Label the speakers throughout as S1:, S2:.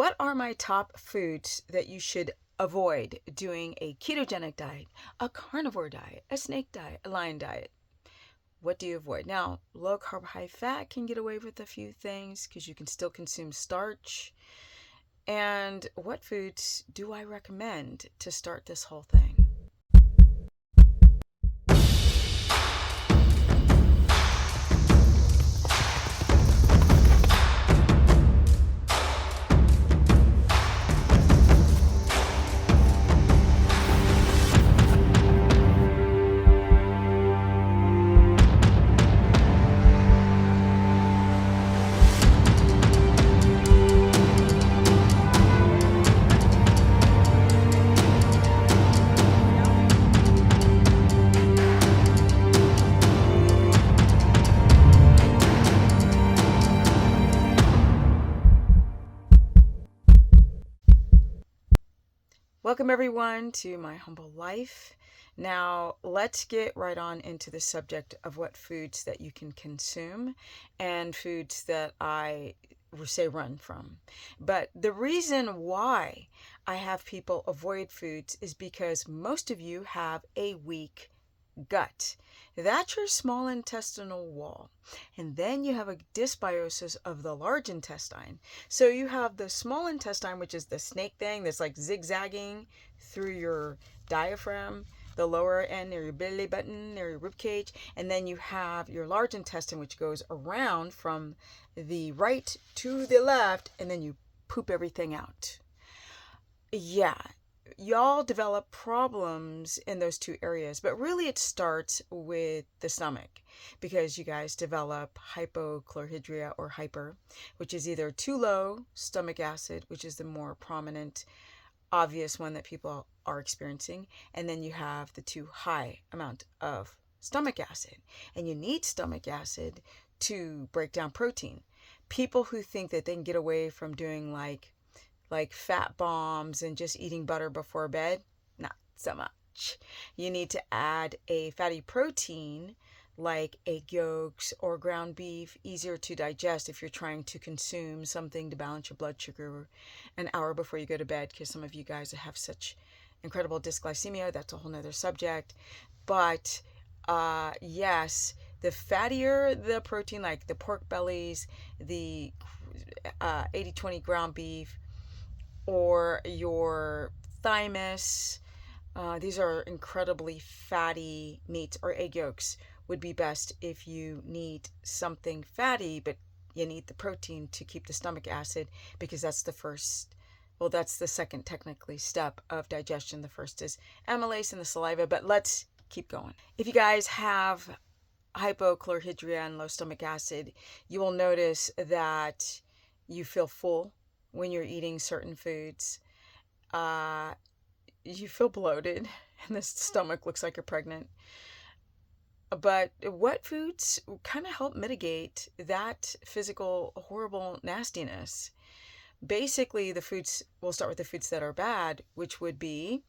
S1: What are my top foods that you should avoid doing a ketogenic diet, a carnivore diet, a snake diet, a lion diet? What do you avoid? Now, low carb, high fat can get away with a few things because you can still consume starch. And what foods do I recommend to start this whole thing? Welcome everyone to my humble life. Now let's get right on into the subject of what foods that you can consume and foods that I say run from. But the reason why I have people avoid foods is because most of you have a weak gut. That's your small intestinal wall. And then you have a dysbiosis of the large intestine. So you have the small intestine, which is the snake thing that's like zigzagging through your diaphragm, the lower end near your belly button, near your rib cage. And then you have your large intestine, which goes around from the right to the left, and then you poop everything out. Yeah, y'all develop problems in those two areas, but really it starts with the stomach because you guys develop hypochlorhydria or hyper, which is either too low stomach acid, which is the more prominent, obvious one that people are experiencing, and then you have the too high amount of stomach acid. And you need stomach acid to break down protein. People who think that they can get away from doing like fat bombs and just eating butter before bed, not so much. You need to add a fatty protein like egg yolks or ground beef, easier to digest if you're trying to consume something to balance your blood sugar an hour before you go to bed, because some of you guys have such incredible dysglycemia. That's a whole nother subject. But yes, the fattier the protein, like the pork bellies, the 80-20 ground beef, or your thymus. These are incredibly fatty meats, or egg yolks would be best if you need something fatty, but you need the protein to keep the stomach acid, because that's the first, well, that's the second technically step of digestion. The first is amylase in the saliva, but let's keep going. If you guys have hypochlorhydria and low stomach acid, you will notice that you feel full when you're eating certain foods. You feel bloated and the stomach looks like you're pregnant. But what foods kind of help mitigate that physical horrible nastiness? Basically, the foods, we'll start with the foods that are bad, which would be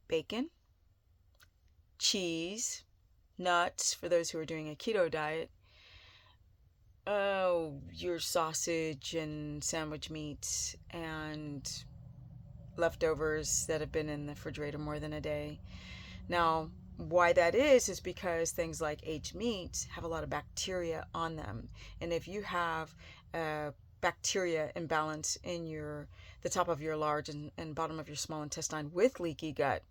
S1: bacon, cheese, nuts for those who are doing a keto diet, your sausage and sandwich meats and leftovers that have been in the refrigerator more than a day. Now, why that is because things like aged meats have a lot of bacteria on them. And if you have a bacteria imbalance in the top of your large and bottom of your small intestine with leaky gut,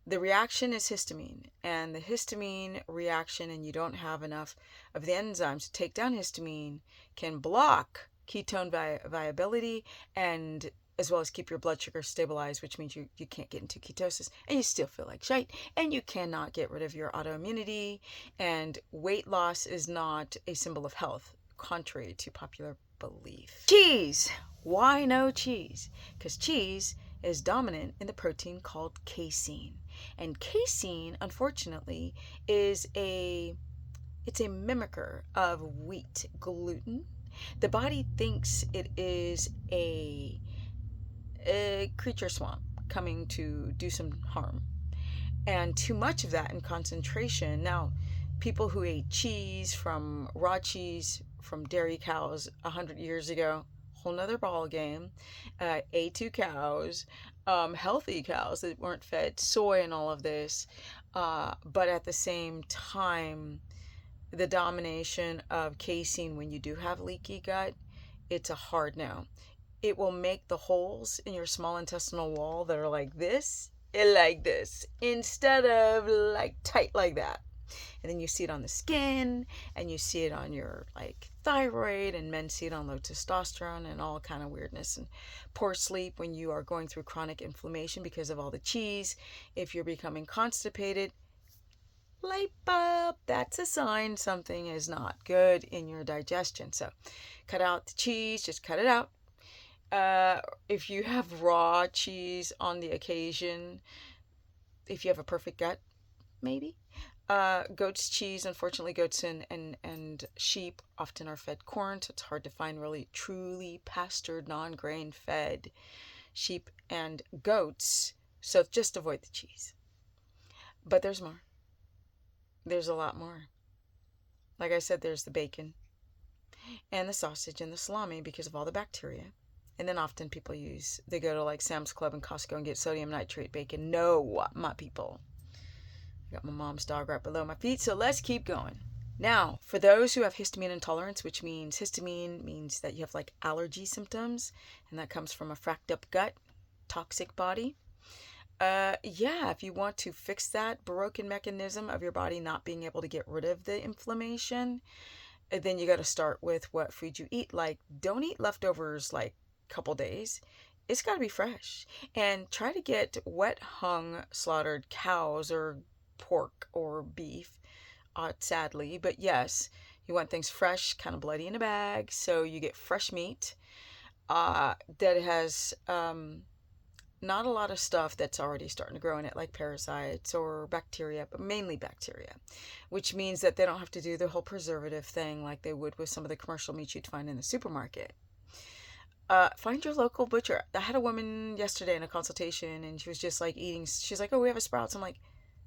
S1: the reaction is histamine, and the histamine reaction, and you don't have enough of the enzymes to take down histamine, can block ketone viability, and as well as keep your blood sugar stabilized, which means you can't get into ketosis, and you still feel like shite, and you cannot get rid of your autoimmunity, and weight loss is not a symbol of health, contrary to popular belief. Cheese! Why no cheese? Because cheese is dominant in the protein called casein. And casein, unfortunately, it's a mimicker of wheat gluten. The body thinks it is a creature swamp coming to do some harm. And too much of that in concentration. Now, people who ate cheese, from raw cheese from dairy cows 100 years ago. Whole nother ball game. A2 cows, healthy cows that weren't fed soy and all of this. But at the same time, the domination of casein when you do have leaky gut, it's a hard no. It will make the holes in your small intestinal wall that are like this, instead of like tight like that. And then you see it on the skin, and you see it on your like thyroid, and men see it on low testosterone and all kind of weirdness. And poor sleep when you are going through chronic inflammation because of all the cheese. If you're becoming constipated, light bulb, that's a sign something is not good in your digestion. So cut out the cheese, just cut it out. If you have raw cheese on the occasion, if you have a perfect gut, maybe. Goat's cheese, unfortunately, goats and sheep often are fed corn, so it's hard to find really truly pastured, non-grain fed sheep and goats. So just avoid the cheese. But there's more. There's a lot more. Like I said, there's the bacon and the sausage and the salami because of all the bacteria. And then often they go to like Sam's Club and Costco and get sodium nitrate bacon. No, my people. I got my mom's dog right below my feet, so let's keep going. Now, for those who have histamine intolerance, which means histamine means that you have like allergy symptoms, and that comes from a fracked up gut, toxic body. If you want to fix that broken mechanism of your body not being able to get rid of the inflammation, then you got to start with what food you eat. Like, don't eat leftovers like a couple days. It's got to be fresh. And try to get wet hung slaughtered cows or pork or beef, sadly. But yes, you want things fresh, kind of bloody in a bag. So you get fresh meat that has not a lot of stuff that's already starting to grow in it, like parasites or bacteria, but mainly bacteria, which means that they don't have to do the whole preservative thing like they would with some of the commercial meats you'd find in the supermarket. Find your local butcher. I had a woman yesterday in a consultation, and she was just like eating. She's like, "Oh, we have a Sprouts." I'm like,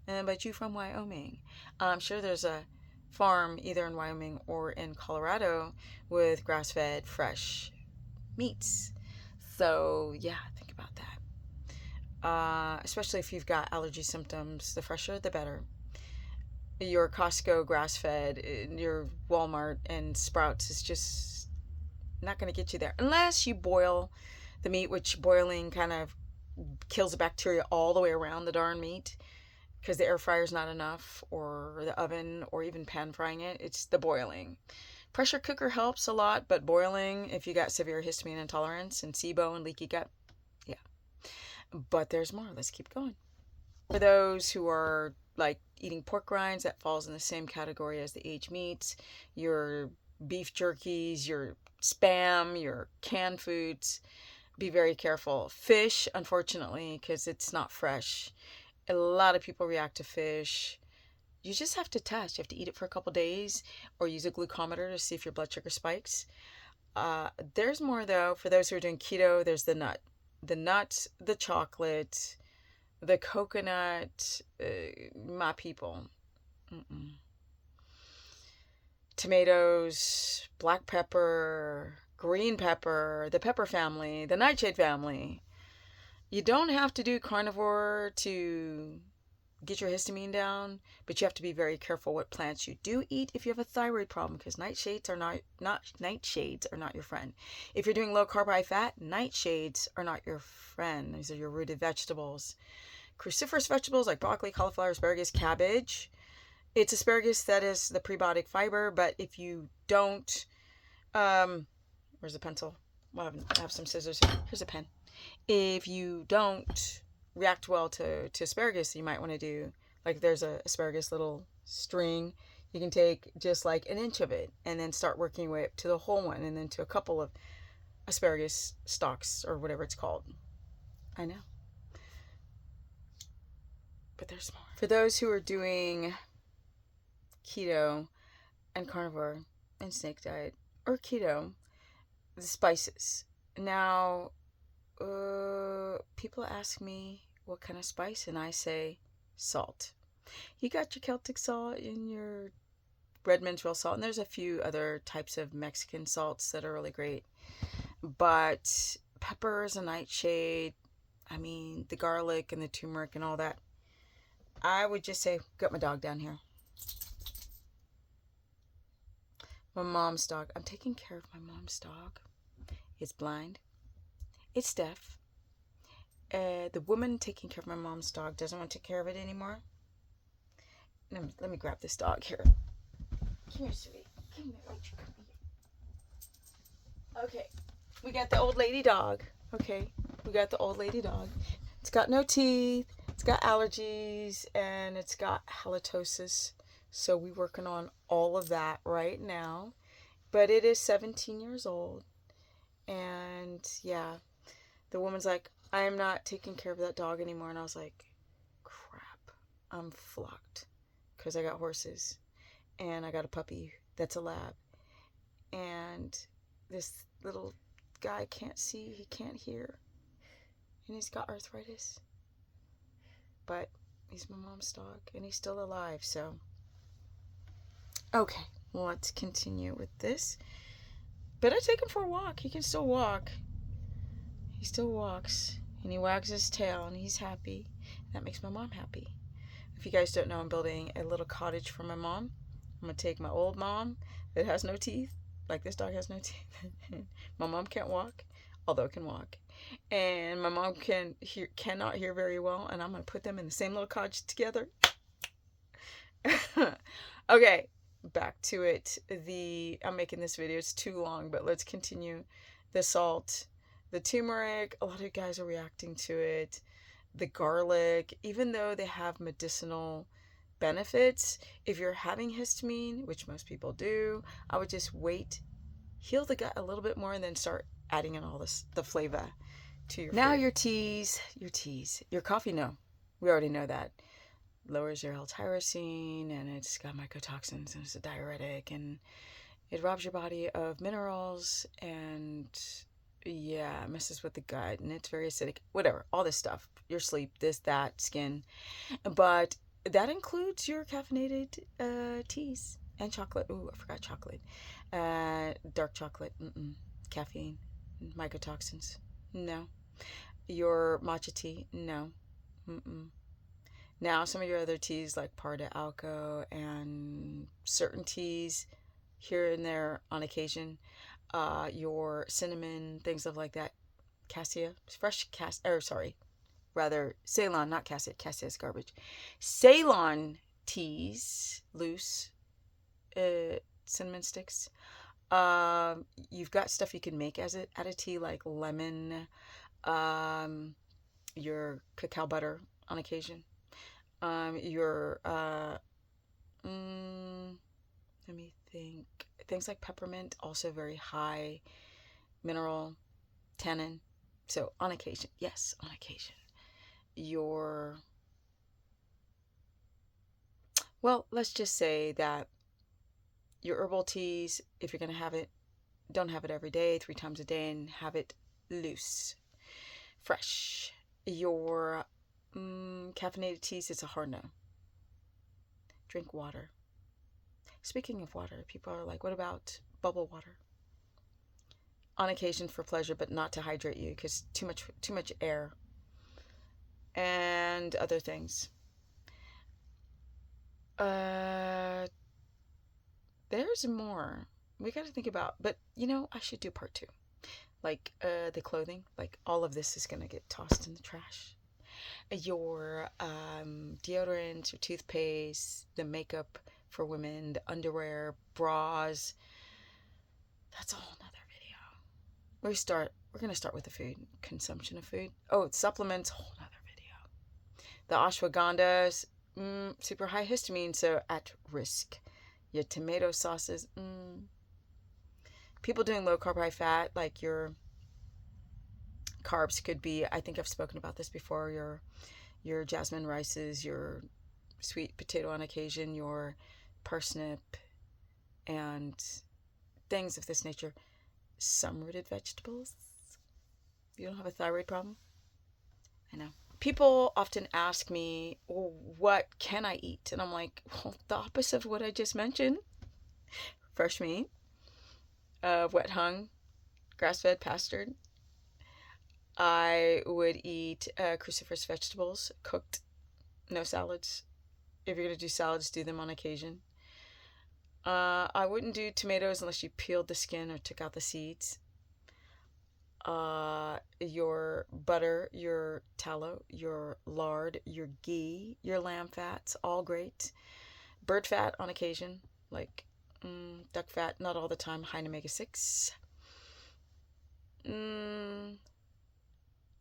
S1: "But you from Wyoming? I'm sure there's a farm either in Wyoming or in Colorado with grass-fed, fresh meats." So yeah, think about that. Especially if you've got allergy symptoms, the fresher the better. Your Costco grass-fed, your Walmart and Sprouts is just not going to get you there unless you boil the meat, which boiling kind of kills the bacteria all the way around the darn meat because the air fryer's not enough, or the oven, or even pan frying it. It's the boiling. Pressure cooker helps a lot, but boiling, if you got severe histamine intolerance and SIBO and leaky gut, yeah. But there's more. Let's keep going. For those who are like eating pork rinds, that falls in the same category as the aged meats, your beef jerkies, your Spam, your canned foods. Be very careful. Fish, unfortunately, because it's not fresh. A lot of people react to fish. You just have to test. You have to eat it for a couple days or use a glucometer to see if your blood sugar spikes. There's more, though. For those who are doing keto, there's the nut. The nuts, the chocolate, the coconut, my people. Mm-mm. Tomatoes, black pepper, green pepper, the pepper family, the nightshade family. You don't have to do carnivore to get your histamine down, but you have to be very careful what plants you do eat if you have a thyroid problem, because nightshades are not your friend. If you're doing low carb, high fat, nightshades are not your friend. These are your rooted vegetables. Cruciferous vegetables like broccoli, cauliflower, asparagus, cabbage. It's asparagus that is the prebiotic fiber, but if you don't, where's the pencil? Well, I have some scissors here. Here's a pen. If you don't react well to asparagus, you might want to do, like, there's a asparagus little string. You can take just like an inch of it and then start working your way up to the whole one, and then to a couple of asparagus stalks or whatever it's called. I know. But there's more. For those who are doing keto and carnivore and snake diet or keto, the spices. Now, people ask me what kind of spice, and I say salt. You got your Celtic salt in your red men's salt, and there's a few other types of Mexican salts that are really great. But peppers and nightshade, I mean, the garlic and the turmeric and all that, I would just say, got my dog down here. My mom's dog. I'm taking care of my mom's dog. It's blind. It's deaf. The woman taking care of my mom's dog doesn't want to take care of it anymore. Let me grab this dog here. Come here, sweetie. Come here. Come here. Okay. We got the old lady dog. Okay. We got the old lady dog. It's got no teeth. It's got allergies. And it's got halitosis. So we're working on all of that right now. But it is 17 years old. And yeah, the woman's like, I am not taking care of that dog anymore. And I was like, crap, I'm fucked. Because I got horses. And I got a puppy that's a lab. And this little guy can't see, he can't hear. And he's got arthritis. But he's my mom's dog. And he's still alive, so. Okay, well, let's continue with this. But I take him for a walk. He can still walk. He still walks. And he wags his tail, and he's happy. That makes my mom happy. If you guys don't know, I'm building a little cottage for my mom. I'm going to take my old mom that has no teeth. Like this dog has no teeth. My mom can't walk, although it can walk. And my mom cannot hear very well. And I'm going to put them in the same little cottage together. Okay, back to it. I'm making this video. It's too long, but let's continue. The salt, the turmeric. A lot of you guys are reacting to it. The garlic, even though they have medicinal benefits, if you're having histamine, which most people do, I would just wait, heal the gut a little bit more, and then start adding in all the flavor to your now food. Your teas. Your coffee, no. We already know that. Lowers your L-tyrosine, and it's got mycotoxins, and it's a diuretic, and it robs your body of minerals, and yeah, it messes with the gut, and it's very acidic. Whatever, all this stuff. Your sleep, this, that, skin. But that includes your caffeinated teas and chocolate. Ooh, I forgot chocolate. Dark chocolate. Caffeine. Mycotoxins. No. Your matcha tea. No. Now, some of your other teas like Parda Alco and certain teas here and there on occasion, your cinnamon, things like that. Cassia, Ceylon, not cassia. Cassia is garbage. Ceylon teas, loose, cinnamon sticks. You've got stuff you can make out of tea like lemon, your cacao butter on occasion. Let me think. Things like peppermint, also very high mineral, tannin. So on occasion, yes, on occasion. Well, let's just say that your herbal teas, if you're going to have it, don't have it every day, 3 times a day, and have it loose, fresh. Your caffeinated teas, it's a hard no. Drink water. Speaking of water, people are like, what about bubble water? On occasion for pleasure, but not to hydrate you, because too much air and other things. There's more we got to think about, but I should do part 2. Like the clothing, like all of this is gonna get tossed in the trash. Your deodorant, your toothpaste, the makeup for women, the underwear, bras. That's a whole nother video. We're gonna start with the food, consumption of food. Oh, supplements, whole nother video. The ashwagandhas, super high histamine, so at risk. Your tomato sauces, people doing low carb, high fat, like your carbs could be, I think I've spoken about this before, your jasmine rices, your sweet potato on occasion, your parsnip, and things of this nature. Some rooted vegetables. You don't have a thyroid problem? I know. People often ask me, well, what can I eat? And I'm like, well, the opposite of what I just mentioned. fresh meat, wet hung, grass-fed, pastured. I would eat cruciferous vegetables, cooked, no salads. If you're going to do salads, do them on occasion. I wouldn't do tomatoes unless you peeled the skin or took out the seeds. Your butter, your tallow, your lard, your ghee, your lamb fats, all great. Bird fat on occasion, like duck fat, not all the time, high in omega-6.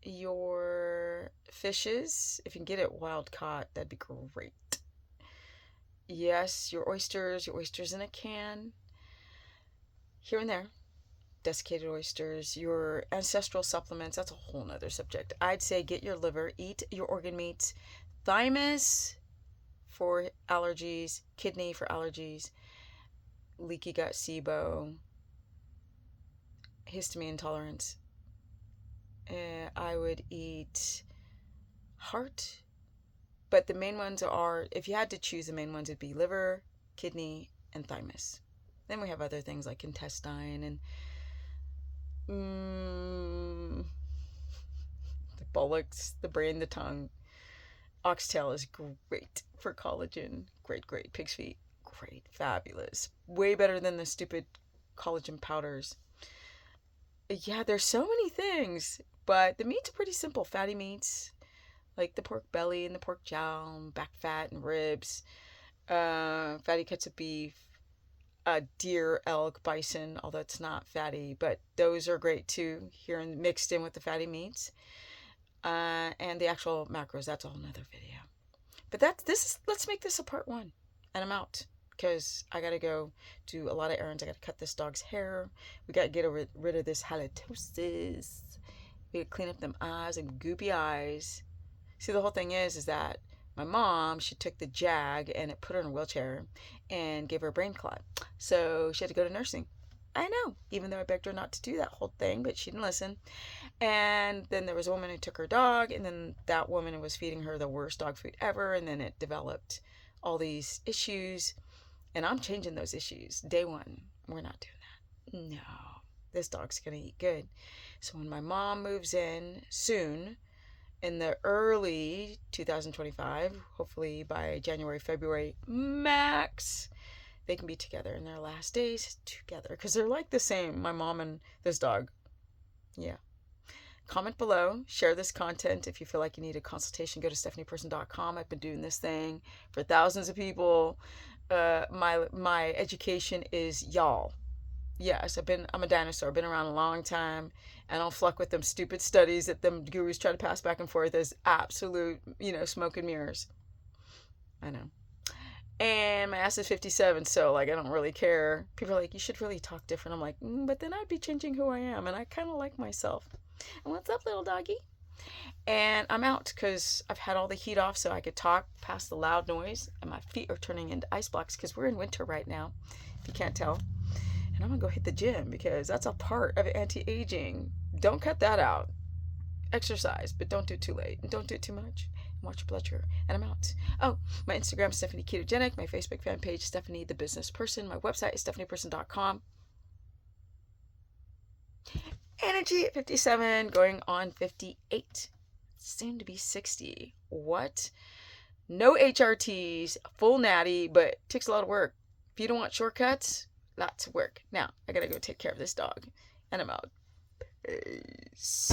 S1: Your fishes, if you can get it wild caught, that'd be great. Yes, your oysters in a can, here and there. Desiccated oysters, your ancestral supplements, that's a whole nother subject. I'd say get your liver, eat your organ meats, thymus for allergies, kidney for allergies, leaky gut, SIBO, histamine intolerance. I would eat heart, but the main ones are, if you had to choose, the main ones would be liver, kidney, and thymus. Then we have other things like intestine and the bullocks, the brain, the tongue. Oxtail is great for collagen. Great. Pig's feet, great, fabulous. Way better than the stupid collagen powders. Yeah, there's so many things, but the meats are pretty simple. Fatty meats, like the pork belly and the pork jowl, back fat and ribs, fatty cuts of beef, deer, elk, bison, although it's not fatty, but those are great too, here mixed in with the fatty meats. And the actual macros, that's a whole nother video. But let's make this a part 1. And I'm out, because I gotta go do a lot of errands. I gotta cut this dog's hair. We gotta get rid of this halitosis. We gotta clean up them eyes and goopy eyes. See, the whole thing is that my mom, she took the Jag and it put her in a wheelchair and gave her a brain clot. So she had to go to nursing. I know, even though I begged her not to do that whole thing, but she didn't listen. And then there was a woman who took her dog, and then that woman was feeding her the worst dog food ever, and then it developed all these issues. And I'm changing those issues. Day 1, we're not doing that. No, this dog's gonna eat good. So when my mom moves in soon, in the early 2025, hopefully by January, February max, they can be together in their last days together, because they're like the same, my mom and this dog. Yeah. Comment below, share this content. If you feel like you need a consultation, go to stephanieperson.com. I've been doing this thing for thousands of people. My education is y'all. Yes, I'm a dinosaur. I've been around a long time. I don't fluck with them stupid studies that them gurus try to pass back and forth as absolute, smoke and mirrors. I know. And my ass is 57, so, I don't really care. People are like, you should really talk different. I'm like, but then I'd be changing who I am, and I kind of like myself. And what's up, little doggy? And I'm out, because I've had all the heat off so I could talk past the loud noise, and my feet are turning into ice blocks, because we're in winter right now, if you can't tell. And I'm going to go hit the gym, because that's a part of anti-aging. Don't cut that out. Exercise, but don't do it too late, and don't do it too much. Watch your blood sugar. And I'm out. Oh, my Instagram, Stephanie Ketogenic. My Facebook fan page, Stephanie the Business Person. My website is stephanieperson.com. Energy at 57, going on 58. Soon to be 60. What? No HRTs, full natty, but takes a lot of work. If you don't want shortcuts, lots of work. Now, I gotta go take care of this dog. And I'm out. Peace.